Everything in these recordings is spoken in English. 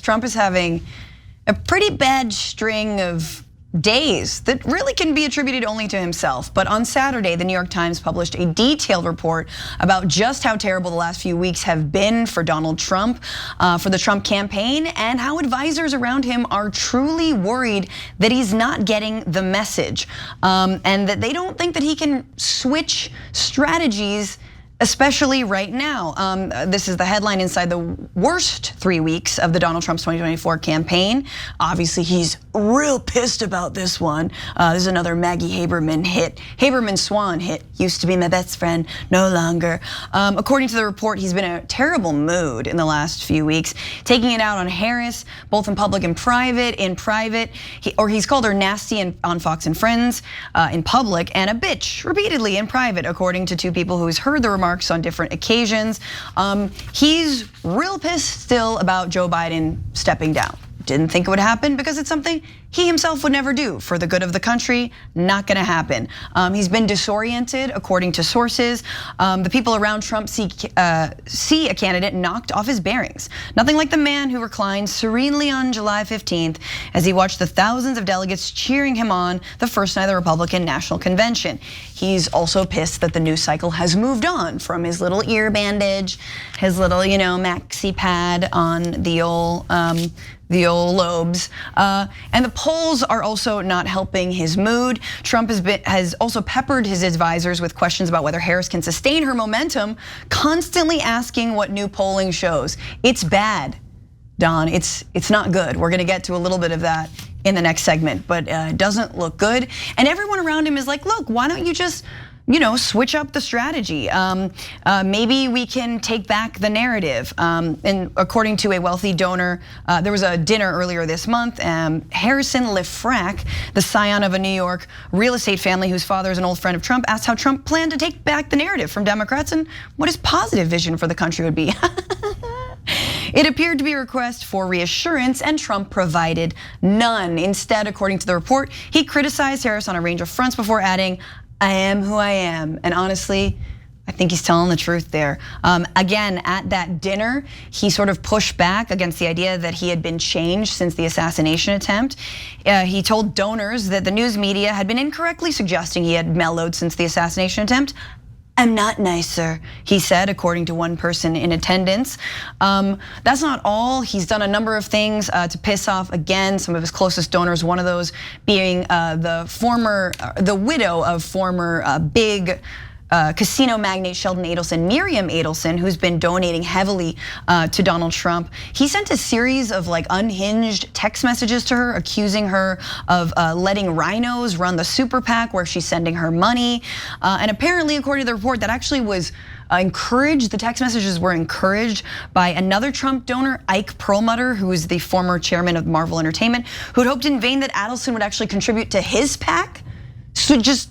Trump is having a pretty bad string of days that really can be attributed only to himself. But on Saturday, the New York Times published a detailed report about just how terrible the last few weeks have been for Donald Trump, for the Trump campaign, and how advisors around him are truly worried that he's not getting the message, and that they don't think that he can switch strategies, especially right now. This is the headline inside the worst 3 weeks of the Donald Trump's 2024 campaign. Obviously, he's real pissed about this one. This is another Maggie Haberman hit. Haberman Swan hit. Used to be my best friend, no longer. According to the report, he's been in a terrible mood in the last few weeks, taking it out on Harris, both in public and private. In private, he's called her nasty on Fox and Friends in public, and a bitch repeatedly in private, according to two people who's heard the remarks on different occasions. He's real pissed still about Joe Biden stepping down. Didn't think it would happen because it's something he himself would never do for the good of the country. Not gonna happen. He's been disoriented, according to sources. The people around Trump see a candidate knocked off his bearings. Nothing like the man who reclined serenely on July 15th as he watched the thousands of delegates cheering him on the first night of the Republican National Convention. He's also pissed that the news cycle has moved on from his little ear bandage, his little, maxi pad on the old lobes, and the polls are also not helping his mood. Trump has also peppered his advisors with questions about whether Harris can sustain her momentum, constantly asking what new polling shows. It's bad, Don. It's not good. We're gonna get to a little bit of that in the next segment, but it doesn't look good. And everyone around him is like, look, why don't you just switch up the strategy. Maybe we can take back the narrative. And according to a wealthy donor, there was a dinner earlier this month. Harrison Lefrak, the scion of a New York real estate family whose father is an old friend of Trump, asked how Trump planned to take back the narrative from Democrats and what his positive vision for the country would be. It appeared to be a request for reassurance, and Trump provided none. Instead, according to the report, he criticized Harris on a range of fronts before adding, "I am who I am." And honestly, I think he's telling the truth there. Again, at that dinner, he sort of pushed back against the idea that he had been changed since the assassination attempt. He told donors that the news media had been incorrectly suggesting he had mellowed since the assassination attempt. "I'm not nicer," he said, according to one person in attendance. That's not all. He's done a number of things to piss off, again, some of his closest donors, one of those being the widow of former big casino magnate Sheldon Adelson, Miriam Adelson, who's been donating heavily to Donald Trump. He sent a series of unhinged text messages to her, accusing her of letting rhinos run the super PAC where she's sending her money. And apparently, according to the report, that actually was encouraged. The text messages were encouraged by another Trump donor, Ike Perlmutter, who is the former chairman of Marvel Entertainment, who had hoped in vain that Adelson would actually contribute to his PAC. So just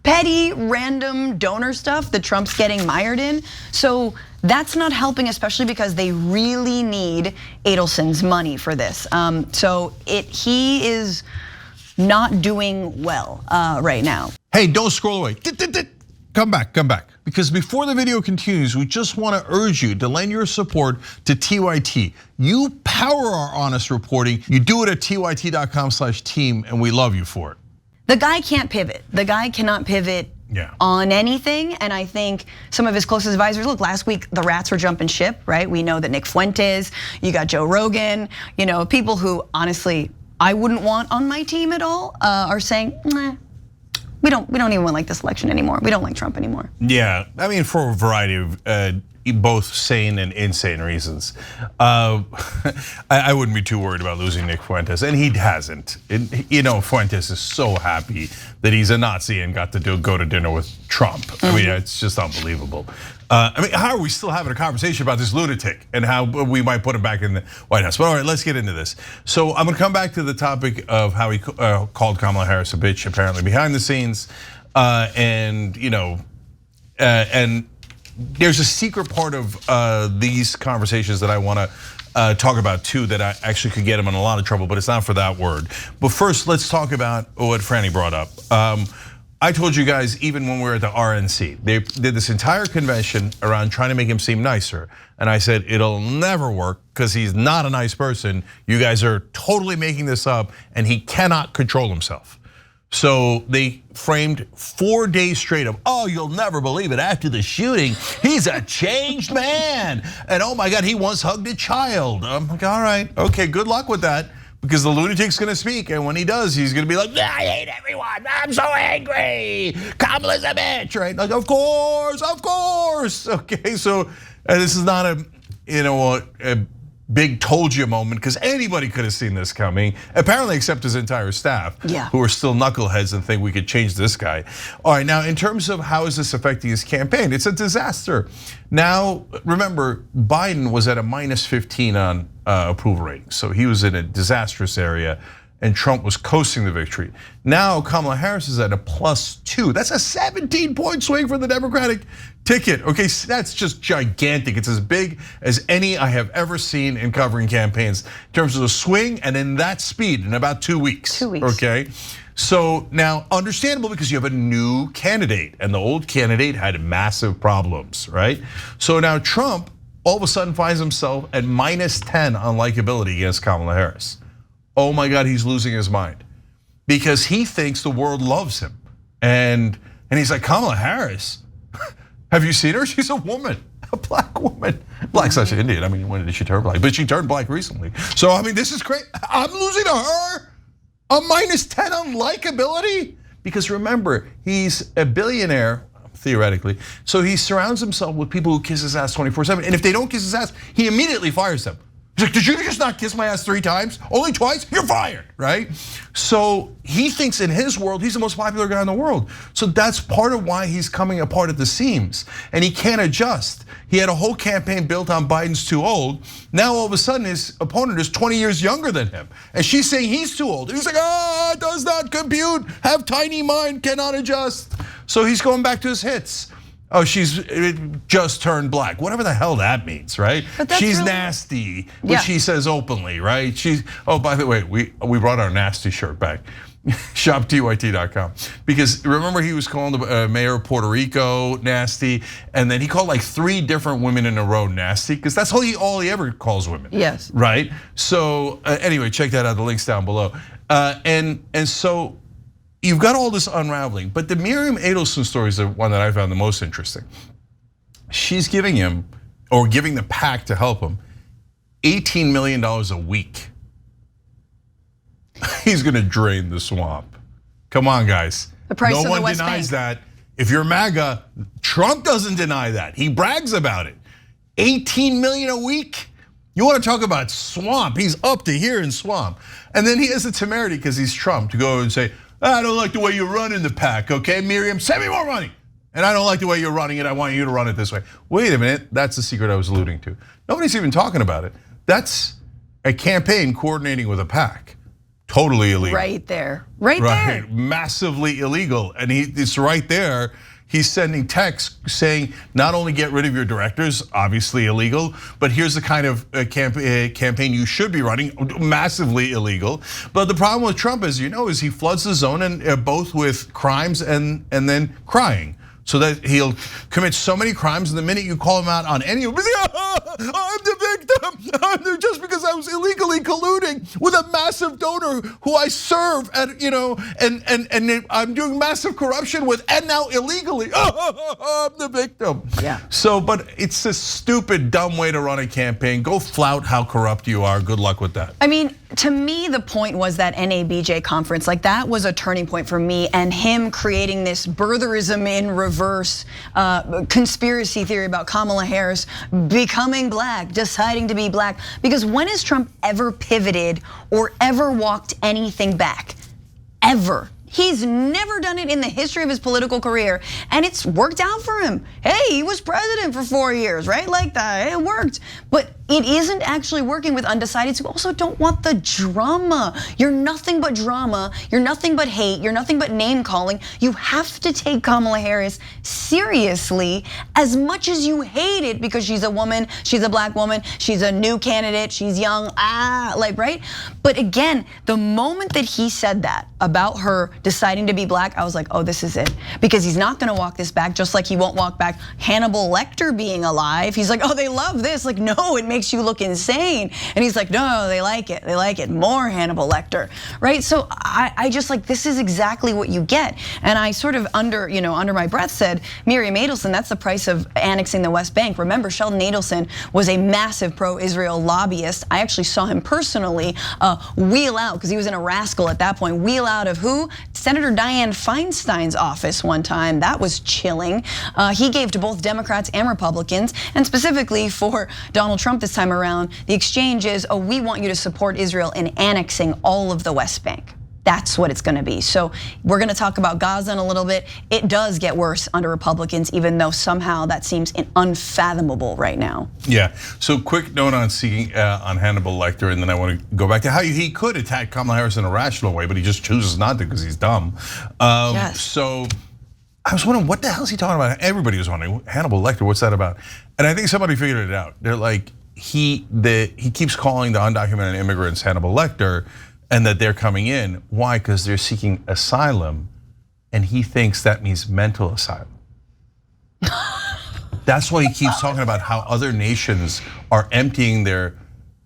petty, random donor stuff that Trump's getting mired in. So that's not helping, especially because they really need Adelson's money for this. So he is not doing well right now. Hey, don't scroll away. Come back. Because before the video continues, we just want to urge you to lend your support to TYT. You power our honest reporting. You do it at tyt.com/team, and we love you for it. The guy can't pivot. The guy cannot pivot on anything. And I think some of his closest advisors, look, last week the rats were jumping ship, right? We know that Nick Fuentes, you got Joe Rogan, people who honestly I wouldn't want on my team at all are saying, nah, we don't even like this election anymore. We don't like Trump anymore. Yeah, I mean, for a variety of both sane and insane reasons. I wouldn't be too worried about losing Nick Fuentes, and he hasn't. Fuentes is so happy that he's a Nazi and got to go to dinner with Trump. I mean, it's just unbelievable. How are we still having a conversation about this lunatic and how we might put him back in the White House? But all right, let's get into this. So I'm gonna come back to the topic of how he called Kamala Harris a bitch, apparently behind the scenes, and there's a secret part of these conversations that I want to talk about too, that I actually could get him in a lot of trouble, but it's not for that word. But first, let's talk about what Franny brought up. I told you guys, even when we were at the RNC, they did this entire convention around trying to make him seem nicer. And I said, it'll never work because he's not a nice person. You guys are totally making this up and he cannot control himself. So they framed 4 days straight of, oh, you'll never believe it. After the shooting, he's a changed man. And oh my God, he once hugged a child. I'm like, all right, okay, good luck with that. Because the lunatic's gonna speak, and when he does, he's gonna be like, I hate everyone, I'm so angry, Kamala's a bitch, right? Like, of course. Okay, so this is not a big told you moment, because anybody could have seen this coming, apparently except his entire staff, who are still knuckleheads and think we could change this guy. All right, now in terms of how is this affecting his campaign, it's a disaster. Now, remember, Biden was at a -15 on approval rating, so he was in a disastrous area, and Trump was coasting the victory. Now Kamala Harris is at a +2. That's a 17-point swing for the Democratic ticket. Okay, so that's just gigantic. It's as big as any I have ever seen in covering campaigns in terms of the swing, and in that speed in about 2 weeks. 2 weeks. Okay, so now understandable because you have a new candidate, and the old candidate had massive problems, right? So now Trump all of a sudden finds himself at -10 on likability against Kamala Harris. Oh my God, he's losing his mind because he thinks the world loves him. And he's like, Kamala Harris, have you seen her? She's a woman, a black woman. Black's such an Indian. I mean, when did she turn black? But she turned black recently. So, I mean, this is great. I'm losing to her. A -10 on likability? Because remember, he's a billionaire, theoretically. So he surrounds himself with people who kiss his ass 24/7. And if they don't kiss his ass, he immediately fires them. He's like, did you just not kiss my ass 3 times? Only twice? You're fired, right? So he thinks in his world, he's the most popular guy in the world. So that's part of why he's coming apart at the seams. And he can't adjust. He had a whole campaign built on Biden's too old. Now all of a sudden his opponent is 20 years younger than him. And she's saying he's too old. And he's like, does not compute, have tiny mind, cannot adjust. So he's going back to his hits. Oh, she's just turned black. Whatever the hell that means, right? She's really nasty, which she says openly, right? Oh, by the way, we brought our nasty shirt back. ShopTYT.com. Because remember he was calling the mayor of Puerto Rico nasty, and then he called like 3 different women in a row nasty, because that's all he ever calls women. Yes. Right? So anyway, check that out, the link's down below. And so you've got all this unraveling, but the Miriam Adelson story is the one that I found the most interesting. She's giving him, or giving the PAC to help him, $18 million a week. He's gonna drain the swamp. Come on, guys. The price no of one the West denies Bank. that. If you're MAGA, Trump doesn't deny that. He brags about it. 18 million a week. You want to talk about swamp? He's up to here in swamp. And then he has the temerity, because he's Trump, to go and say, I don't like the way you run in the PAC, okay, Miriam, send me more money. And I don't like the way you're running it, I want you to run it this way. Wait a minute, that's the secret I was alluding to. Nobody's even talking about it. That's a campaign coordinating with a PAC. Totally illegal. Right there, right there. Massively illegal, and it's right there. He's sending texts saying, not only get rid of your directors, obviously illegal, but here's the kind of campaign you should be running, massively illegal. But the problem with Trump, as you know, is he floods the zone, and both with crimes and then crying. So that he'll commit so many crimes, and the minute you call him out on any of them, I'm the victim, just because I was illegally colluding with a massive donor who I serve at, and I'm doing massive corruption with, and now illegally, I'm the victim. Yeah. So, but it's a stupid, dumb way to run a campaign. Go flout how corrupt you are. Good luck with that. I mean, to me, the point was that NABJ conference, like that was a turning point for me, and him creating this birtherism in reverse conspiracy theory about Kamala Harris becoming black, deciding to be black. Because when has Trump ever pivoted or ever walked anything back? Ever. He's never done it in the history of his political career, and it's worked out for him. Hey, he was president for 4 years, right? Like that, it worked. But it isn't actually working with undecideds who also don't want the drama. You're nothing but drama. You're nothing but hate. You're nothing but name calling. You have to take Kamala Harris seriously as much as you hate it because she's a woman, she's a black woman, she's a new candidate, she's young, right? But again, the moment that he said that about her deciding to be black, I was like, oh, this is it. Because he's not gonna walk this back, just like he won't walk back Hannibal Lecter being alive. He's like, oh, they love this. Like, no, it makes you look insane. And he's like, no, they like it. They like it. More Hannibal Lecter, right? So I just like, this is exactly what you get. And I sort of under my breath said, Miriam Adelson, that's the price of annexing the West Bank. Remember, Sheldon Adelson was a massive pro-Israel lobbyist. I actually saw him personally wheel out, because he was in a rascal at that point, wheel out of who? Senator Dianne Feinstein's office one time. That was chilling. He gave to both Democrats and Republicans, and specifically for Donald Trump this time around, the exchange is, oh, we want you to support Israel in annexing all of the West Bank. That's what it's gonna be. So we're gonna talk about Gaza in a little bit. It does get worse under Republicans, even though somehow that seems unfathomable right now. Yeah, so quick note on on Hannibal Lecter, and then I want to go back to how he could attack Kamala Harris in a rational way, but he just chooses not to because he's dumb. Yes. So I was wondering, what the hell is he talking about? Everybody was wondering, Hannibal Lecter, what's that about? And I think somebody figured it out. They're like, he keeps calling the undocumented immigrants Hannibal Lecter, and that they're coming in. Why? Because they're seeking asylum, and he thinks that means mental asylum. That's why he keeps talking about how other nations are emptying their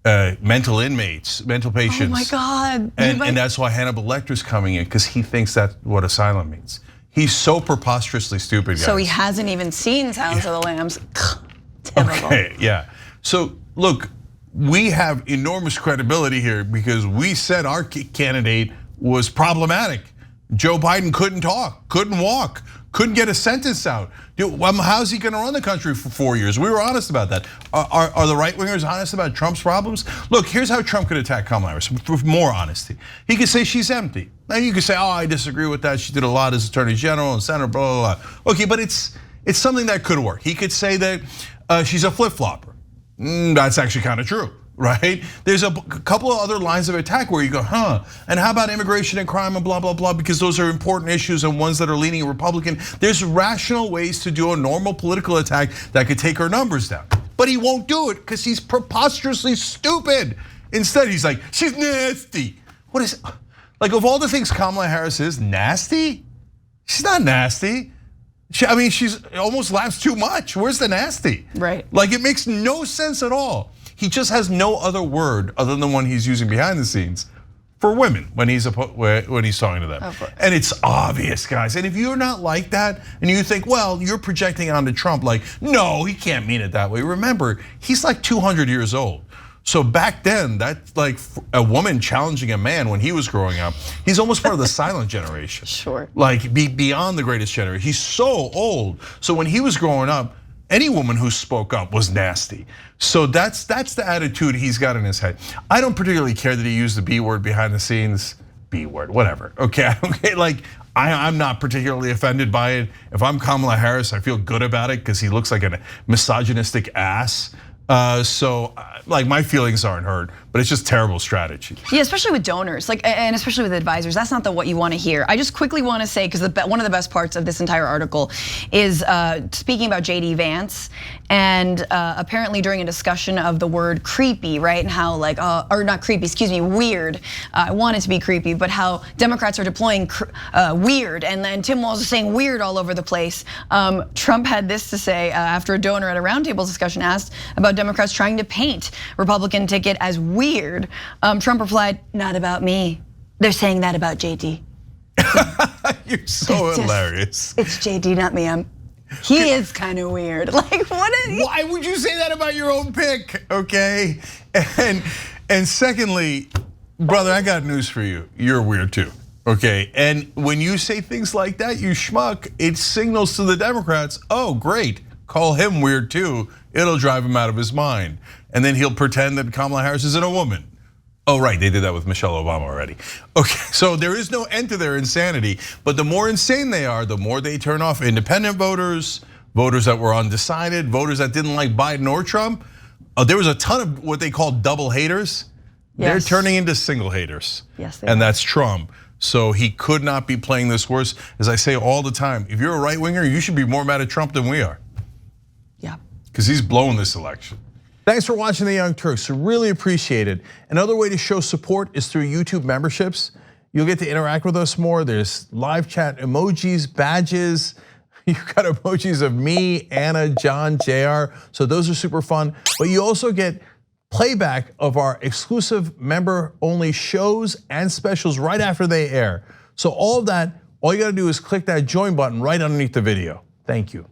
mental inmates, mental patients. Oh my God. And that's why Hannibal Lecter's coming in, because he thinks that's what asylum means. He's so preposterously stupid, guys. So he hasn't even seen Silence of the Lambs. Terrible. Okay, yeah. So look, we have enormous credibility here because we said our candidate was problematic. Joe Biden couldn't talk, couldn't walk, couldn't get a sentence out. How's he gonna run the country for 4 years? We were honest about that. Are the right wingers honest about Trump's problems? Look, here's how Trump could attack Kamala Harris with more honesty. He could say she's empty. Now you could say, oh, I disagree with that. She did a lot as Attorney General and Senator, blah, blah, blah. Okay, but it's something that could work. He could say that she's a flip-flopper. That's actually kind of true, right? There's a couple of other lines of attack where you go, huh? And how about immigration and crime and blah, blah, blah, because those are important issues and ones that are leaning Republican. There's rational ways to do a normal political attack that could take her numbers down. But he won't do it because he's preposterously stupid. Instead, he's like, she's nasty. What is, like of all the things Kamala Harris is, nasty? She's not nasty. I mean, she's almost laughs too much. Where's the nasty? Right. Like it makes no sense at all. He just has no other word other than the one he's using behind the scenes for women when he's talking to them. And it's obvious, guys. And if you're not like that and you think, well, you're projecting onto Trump like, no, he can't mean it that way. Remember, he's like 200 years old. So back then, that's like a woman challenging a man when he was growing up. He's almost part of the silent generation. Sure. Like beyond the greatest generation. He's so old. So when he was growing up, any woman who spoke up was nasty. So that's the attitude he's got in his head. I don't particularly care that he used the B word behind the scenes. B word, whatever. Okay, like I'm not particularly offended by it. If I'm Kamala Harris, I feel good about it because he looks like a misogynistic ass. So like my feelings aren't hurt, but it's just terrible strategy. Yeah, especially with donors, like, and especially with advisors. That's not what you want to hear. I just quickly want to say, because one of the best parts of this entire article is speaking about JD Vance, and apparently during a discussion of the word creepy, right, and how like, or not creepy, excuse me, weird. I want it to be creepy, but how Democrats are deploying weird, and then Tim Walz is saying weird all over the place. Trump had this to say after a donor at a roundtable discussion asked about Democrats trying to paint Republican ticket as weird. Trump replied, not about me. They're saying that about JD. You're so hilarious. It's JD, not me. He is kind of weird. Like, what is he? Why would you say that about your own pick? Okay, and secondly, brother, I got news for you. You're weird too. Okay, and when you say things like that, you schmuck, it signals to the Democrats, oh great, call him weird too. It'll drive him out of his mind. And then he'll pretend that Kamala Harris isn't a woman. Oh right, they did that with Michelle Obama already. Okay, so there is no end to their insanity, but the more insane they are, the more they turn off independent voters, voters that were undecided, voters that didn't like Biden or Trump. there was a ton of what they call double haters. They're turning into single haters. Yes, they and are. that's Trump. So he could not be playing this worse. As I say all the time, if you're a right winger, you should be more mad at Trump than we are. Yeah. Because he's blowing this election. Thanks for watching the Young Turks. We really appreciate it. Another way to show support is through YouTube memberships. You'll get to interact with us more. There's live chat emojis, badges. You've got emojis of me, Anna, John, JR. So those are super fun. But you also get playback of our exclusive member-only shows and specials right after they air. So all of that, all you gotta do is click that join button right underneath the video. Thank you.